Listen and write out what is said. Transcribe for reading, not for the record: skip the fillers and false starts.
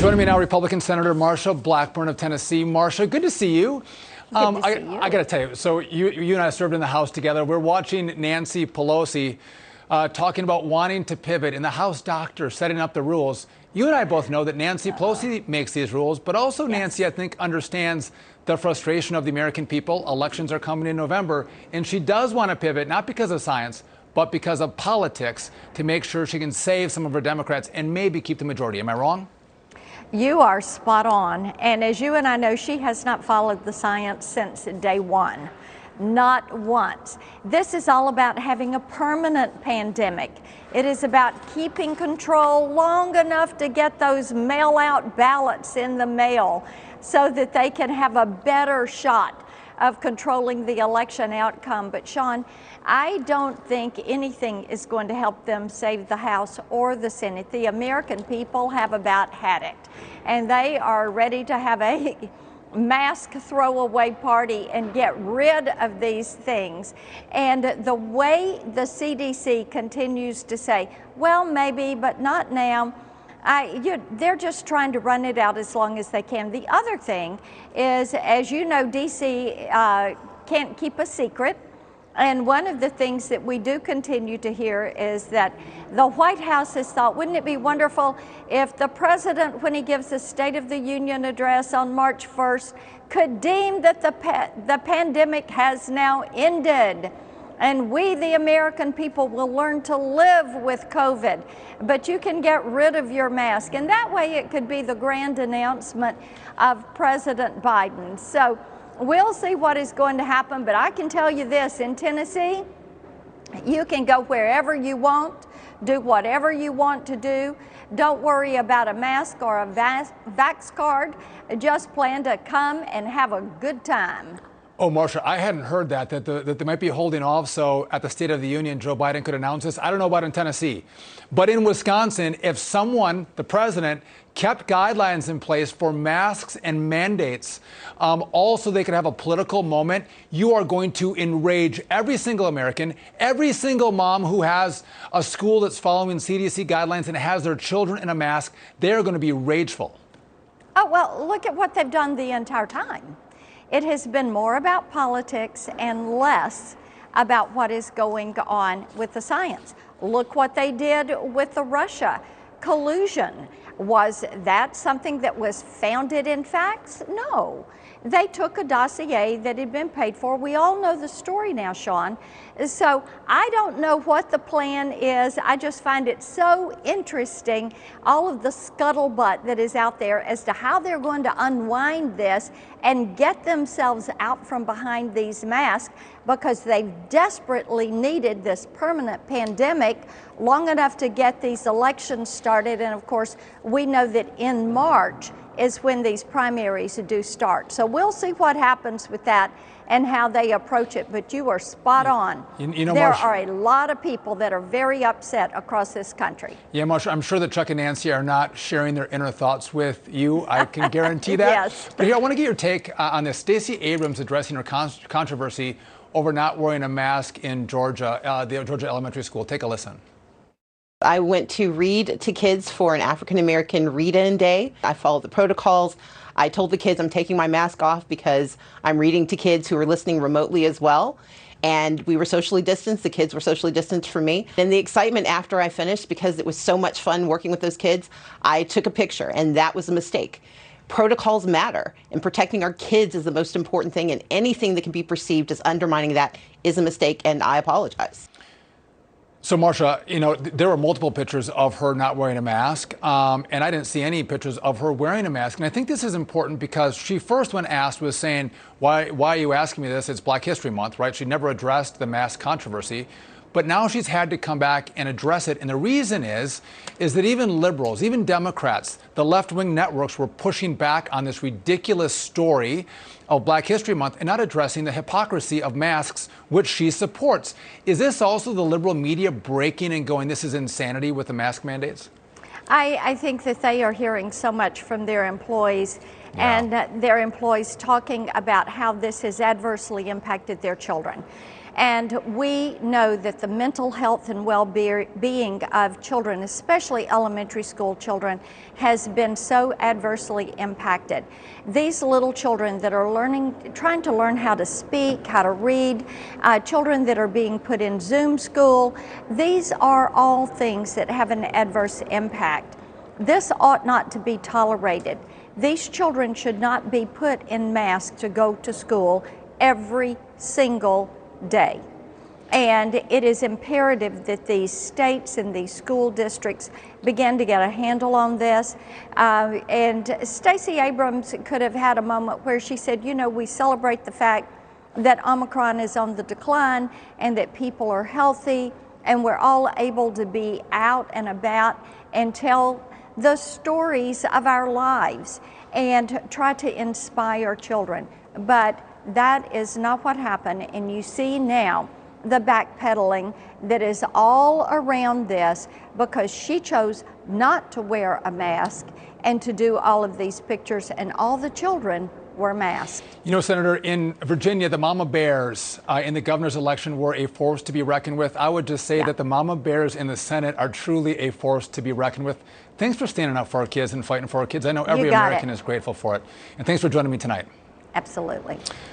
Joining me now, Republican Senator Marsha Blackburn of Tennessee. Marsha, good to see you. Good to see you. I got to tell you, so you and I served in the House together. We're watching Nancy Pelosi talking about wanting to pivot, and the House doctor setting up the rules. You and I both know that Nancy Pelosi makes these rules, but also Yes. Nancy, I think, understands the frustration of the American people. Elections are coming in November, and she does want to pivot, not because of science, but because of politics, to make sure she can save some of her Democrats and maybe keep the majority. Am I wrong? You are spot on. And as you and I know, she has not followed the science since day one. Not once. This is all about having a permanent pandemic. It is about keeping control long enough to get those mail-out ballots in the mail so that they can have a better shot of controlling the election outcome. But Sean, I don't think anything is going to help them save the House or the Senate. The American people have about had it, and they are ready to have a mask throwaway party and get rid of these things. And the way the CDC continues to say, well, maybe, but not now, they're just trying to run it out as long as they can. The other thing is, as you know, DC can't keep a secret. And one of the things that we do continue to hear is that the White House has thought, wouldn't it be wonderful if the president, when he gives a State of the Union address on March 1st, could deem that the pandemic has now ended, and we, the American people, will learn to live with COVID, but you can get rid of your mask. And that way it could be the grand announcement of President Biden. So we'll see what is going to happen, but I can tell you this, in Tennessee, you can go wherever you want, do whatever you want to do. Don't worry about a mask or a vax card. Just plan to come and have a good time. Oh, Marsha, I hadn't heard that they might be holding off so at the State of the Union, Joe Biden could announce this. I don't know about in Tennessee. But in Wisconsin, if someone, the president, kept guidelines in place for masks and mandates, also they could have a political moment, you are going to enrage every single American, every single mom who has a school that's following CDC guidelines and has their children in a mask. They're going to be rageful. Oh, well, look at what they've done the entire time. It has been more about politics and less about what is going on with the science. Look what they did with the Russia collusion. Was that something that was founded in facts? No. They took a dossier that had been paid for. We all know the story now, Sean. So I don't know what the plan is. I just find it so interesting, all of the scuttlebutt that is out there as to how they're going to unwind this and get themselves out from behind these masks, because they've desperately needed this permanent pandemic long enough to get these elections started. And of course, we know that in March is when these primaries do start. So we'll see what happens with that and how they approach it. But you are spot on. You know, there Marsha, are a lot of people that are very upset across this country. Yeah, Marsha, I'm sure that Chuck and Nancy are not sharing their inner thoughts with you. I can guarantee that. Yes. But here, I want to get your take on this. Stacey Abrams addressing her controversy over not wearing a mask in Georgia, the Georgia elementary school. Take a listen. I went to read to kids for an African-American read-in day. I followed the protocols. I told the kids I'm taking my mask off because I'm reading to kids who are listening remotely as well. And we were socially distanced. The kids were socially distanced from me. And the excitement after I finished, because it was so much fun working with those kids, I took a picture, and that was a mistake. Protocols matter, and protecting our kids is the most important thing, and anything that can be perceived as undermining that is a mistake, and I apologize. So, Marsha, you know, there were multiple pictures of her not wearing a mask, and I didn't see any pictures of her wearing a mask. And I think this is important because she first, when asked, was saying, why are you asking me this? It's Black History Month, right? She never addressed the mask controversy. But now she's had to come back and address it. And the reason is that even liberals, even Democrats, the left-wing networks were pushing back on this ridiculous story of Black History Month and not addressing the hypocrisy of masks, which she supports. Is this also the liberal media breaking and going, this is insanity with the mask mandates? I think that they are hearing so much from their employees, and their employees talking about how this has adversely impacted their children. And we know that the mental health and well-being of children, especially elementary school children, has been so adversely impacted. These little children that are trying to learn how to speak, how to read, children that are being put in Zoom school, these are all things that have an adverse impact. This ought not to be tolerated. These children should not be put in masks to go to school every single day. And it is imperative that these states and these school districts begin to get a handle on this. And Stacey Abrams could have had a moment where she said, you know, we celebrate the fact that Omicron is on the decline and that people are healthy and we're all able to be out and about and tell the stories of our lives and try to inspire children. But that is not what happened, and you see now the backpedaling that is all around this because she chose not to wear a mask and to do all of these pictures, and all the children were masked. You know, Senator, in Virginia, the mama bears in the governor's election were a force to be reckoned with. I would just say that the mama bears in the Senate are truly a force to be reckoned with. Thanks for standing up for our kids and fighting for our kids. I know every American is grateful for it. And thanks for joining me tonight. Absolutely.